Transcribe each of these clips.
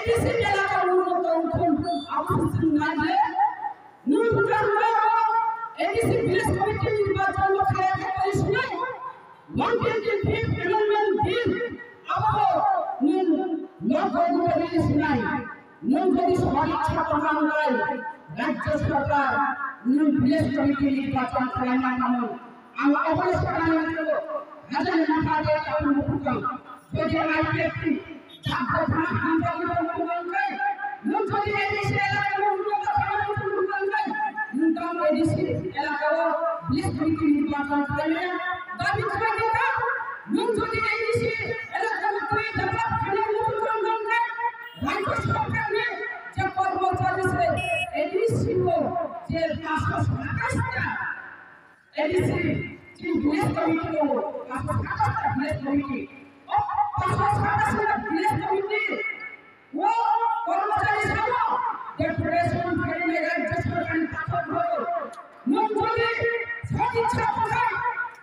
ADC এলাকার উন্নত আবশ্যক নাই নুন ভুটান এডিসি ভিলেজ কমিটি নির্বাচন খেলা করেছিল 125 অ্যামেন্ডমেন্ট বিল আবহ নুন নগদ রিলিজ নাই নুন যদি সবার ইচ্ছা প্রমাণ করে রাজ্য সরকার নুন ভিলেজ কমিটি নির্বাচন খেলা না কামন আমরা অবশ্যই জানাবো হাজার মাথা দিয়ে কারণ ভুটান যদি আইপিএফটি ছাত্র আন্দোলন করে নুন যদি এডিসি এলাকার উন্নত নুনতম এডিসি এলাকার ভিলেজ কমিটি নির্বাচন করে দাবি করে দিতা নুন যদি এডিসি এলাকার মধ্যে ডেভেলপ করে উন্নয়ন করে রাজ্য সরকার ने যে কর্মচারী সে এডিসি को যে 527টা एडीसी की विलेज कमिटी को 527 विलेज कमिटी और 527 विलेज कमिटी वो कर्मचारी सब डेपुटेशन करेंगे राज्य सरकार पाठक हो नुनजोली सदिच्छा কথা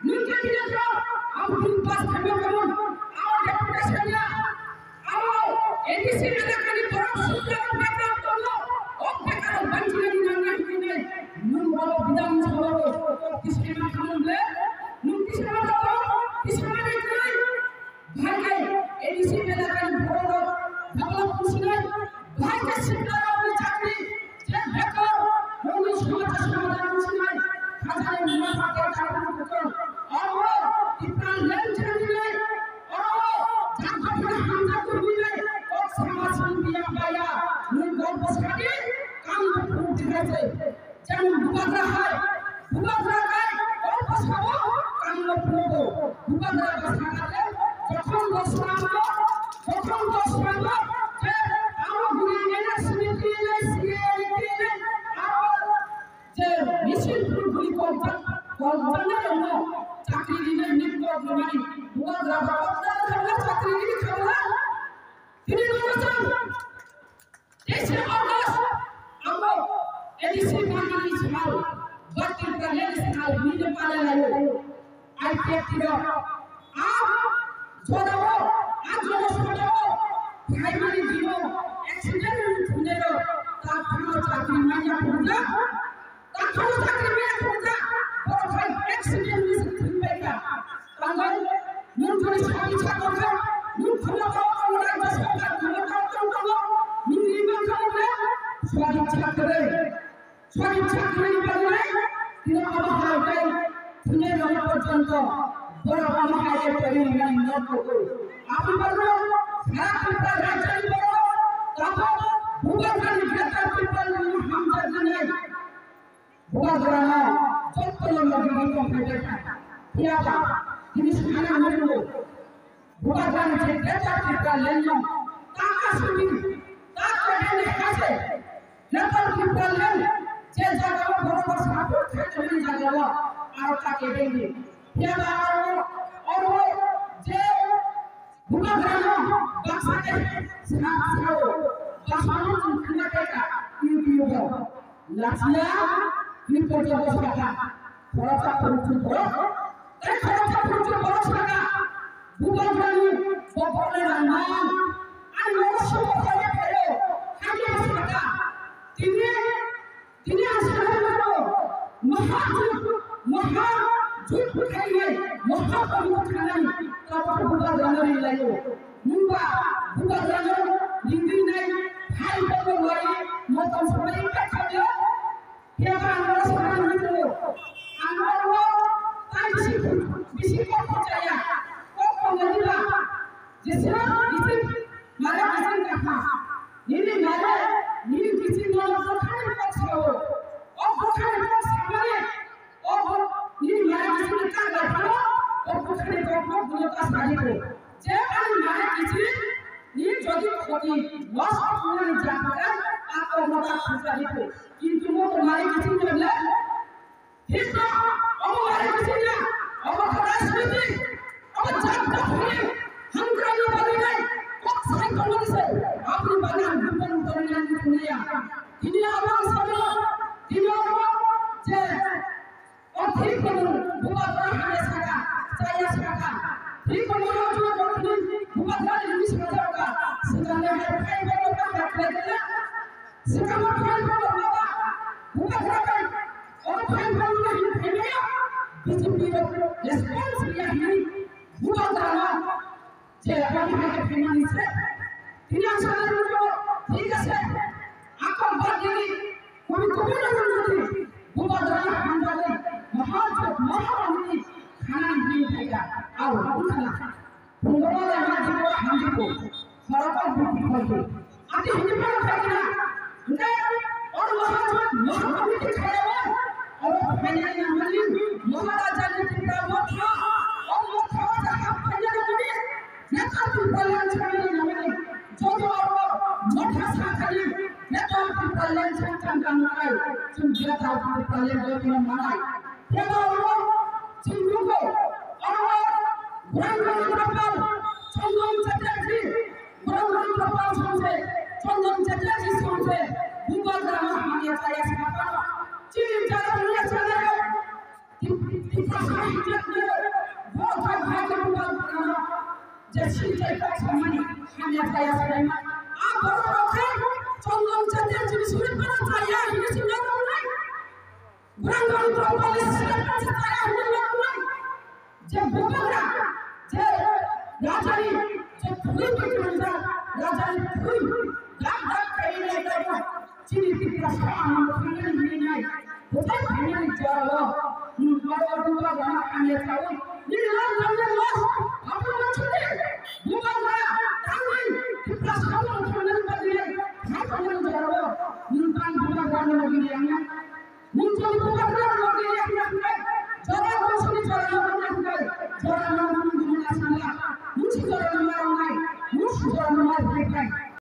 নুনকে দিলে তো আমরা পাস থাকবে করুন আমার ডেপুটেশন না আমার এডিসি এলাকার বড় সুন্দর ব্যাকআপ করলো ও বেকার বাঞ্ছিলেন না কিনে নুন বড় বিধানসভা किसके नाम ले नुन किसके नाम तो किसके नाम नहीं भाई के एडीसी में लगा बड़ो डबल पुछले भाई के शिक्षा अपनी चाकरी जे बेकार होनी समाधान पुछले खाजा ने मुनाफा के कारण को और वो इतना लेन चले और वो जान अपना हमजा को मिले और समाधान दिया गया नुन गौर बसाड़ी काम फूट गए जन बुआ रहा है बुआ रहा है और बसाओ काम लो फूटो बुआ रहा बसाते যখন বসলাম যে আমার গুলিয়ে সমিতি এলে সিএলটি এলে আর যে মিছিল গুলি কোম্পানির জন্য চাকরি দিলে নিয়োগ মানে বুয়া রहा বদলা চাকরি দিলে খাবলা তিনি বলেছেন এসে অগস্ট আমরা এডিসি বাঙালি ছাল বাকি করলে ছাল মিলে পালে লাগে আইপিএফটি আ छोड़ो आज जो छोड़ो प्राइमरी जीवो एक्सीडेंट हुनेरो ताखनो चाकरी माया पुजा ताखनो चाकरी माया पुजा और भाई एक्सीडेंट में थुंबेगा कांगल नुन थोड़ी सारी छाको नुन खलो को राज्य सरकार खलो को नुन रीमा करे स्वागत छाकरे बने तीन अभाव है हुनेरो पर्यंत বড় বড় কাজে পরিমাণ নকো আপনি বলবো সারা পিপল রাজ্যের বড় তখন ভূগোলকারী গ্রেটার পিপল হামদার জানে ভূগোলরা চত্বর লগি কম্পিউটার কিয়াবা তিনি সারা আমলো ভূগোলকারী গ্রেটার পিপল লেনো টাকা শুনি টাকা দেনে কাছে গ্রেটার পিপল লেন যে জায়গা বড় বড় সাপোর্ট থাকে জায়গা আর তাকে দেবে কিয়াবা और वो जे भूखा ग्राम बक्सा के सिनाओ बक्सानो चिंता का यूट्यूब लाचिया रिपोर्ट जो सका खरचा खर्च करो ते खरचा खर्च करो सका भूखा ग्राम बपले नाम আর নরসো করে ফেলো হাগে সকা তিনি আসলে মহা झूठ खाइए मोहा पर खाना तब बुआ जानरी लायो मुंबा बुआ जानो हिंदी नहीं भाई बनो भाई मत सबाई का खायो क्या बांग्ला सबाई निकलो आंगरो ताइसी बिसी को पचाया को पंगलिला जैसे इसे मारे किसी कहा नीली मारे नीली किसी मारे खाने को खाओ और खाने को सामने और ये मारे किसी ने क्या करता और कुछ नहीं करता बुला का सारी को जे अन मारे किसी ये जल्दी होती लॉस होने जाता आपको मौका खुशाली को किंतु वो तुम्हारे किसी ने बोला ठीक है अब मारे किसी ने अब खराश होती अब जाता होने हम करने वाले नहीं कौन सा कौन से आपने बना ऊपर उतरने की दुनिया दुनिया अब सब दुनिया जे और ठीक करो बुआ हमें सका चाहिए सका ठीक करो जो बुआ इंग्लिश में होगा सिखाने में भाई बनो का Kerala, Singapore Kerala, Bhubaneswar, और भाई भाई ने हिंदिया बीजेपी रेस्पॉन्स किया है बुरा गाना जे अपनी के फेमस है तिना साल जो ठीक है आको बागी कोई कोई ना नहीं बुरा गाना हमारे महारानी खाना नहीं खाया आओ खाना बुरा गाना जो हमको खराब बुद्धि आदि हिंदी में खाना और महारानी के खाया और फाइनली हमारी महाराजा ने टिका मोथा और मोथा का फाइनल में नेता की कल्याण छाने हमारे जो मोथा साथी नेता की कल्याण छाने मनाए तुम जनता की कल्याण जो मनाए केवल चिन्ह को और ब्राह्मण प्रपाल चंदन चटर्जी ब्राह्मण प्रपाल से चंदन चटर्जी से बुबा ग्राम हमारे चाय सापा चीन जाना नहीं चलेगा कि प्रशासन ने बहुत भाग के बुबा ग्राम जैसे जैसा सम्मान हमें चाय सापा आप बरोबर है चंदन चटर्जी सुन पर चाय ये सुन नहीं ब्राह्मण प्रपाल से चाय नहीं जब बुबा ग्राम जब राजानी जब फूल के राजानी फूल गांव गांव कहीं नहीं करना चीनी की प्रशासन फाइनल नहीं होता फाइनल जाओ मुंबई बुबा गाना आने खाओ ये लोग हमने लोग आप लोग छोड़े बुबा गाना कांगई की प्रशासन फाइनल बदले हां फाइनल जाओ मुंबई बुबा गाना लगी है मुंबई बुबा गाना लगी है जरा कोसनी जरा लगी है जरा ना मुंबई ना साला मुझे जरा ना मुझे जरा ना